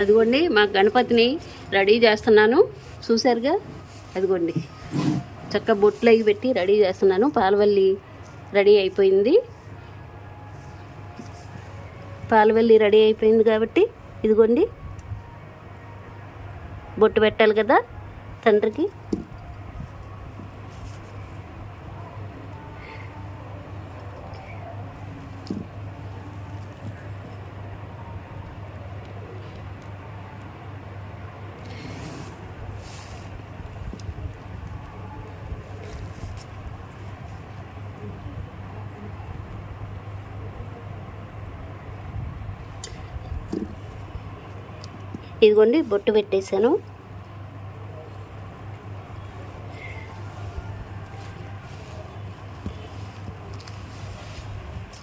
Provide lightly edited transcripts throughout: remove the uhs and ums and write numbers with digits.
అదిగోండి మా గణపతిని రెడీ చేస్తున్నాను, చూసారుగా. అదిగోండి చక్క బొట్లు అవి పెట్టి రెడీ చేస్తున్నాను. పాలవల్లి రెడీ అయిపోయింది, పాలవల్లి రెడీ అయిపోయింది కాబట్టి ఇదిగోండి బొట్టు పెట్టాలి కదా తండ్రికి. ఇదిగోండి బొట్టు పెట్టేశాను.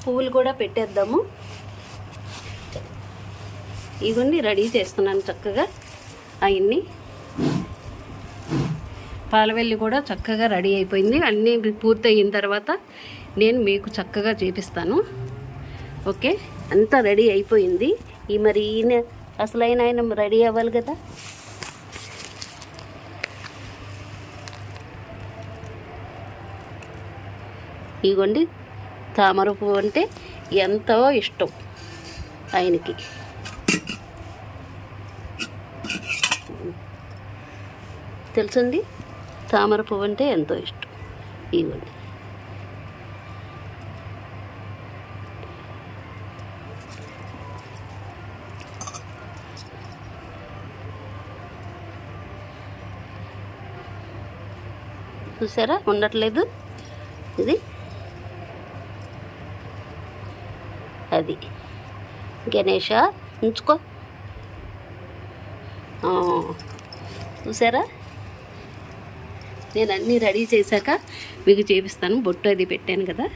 పువ్వులు కూడా పెట్టేద్దాము. ఇదిగోండి రెడీ చేస్తున్నాను చక్కగా అవన్నీ. పాలవెల్లి కూడా చక్కగా రెడీ అయిపోయింది. అన్నీ పూర్తి అయిన తర్వాత నేను మీకు చక్కగా చూపిస్తాను. ఓకే, అంతా రెడీ అయిపోయింది. మరి ఈయన అసలైన ఆయన రెడీ అవ్వాలి కదా. ఇదిగోండి తామర పువ్వు అంటే ఎంతో ఇష్టం ఆయనకి. తెలుసండి, తామర పువ్వు అంటే ఎంతో ఇష్టం. ఇదిగోండి చూసారా, ఉండట్లేదు ఇది. అది గణేష ఉంచుకో. చూసారా, నేను అన్నీ రెడీ చేశాక మీకు చూపిస్తాను. బొట్టు అది పెట్టాను కదా.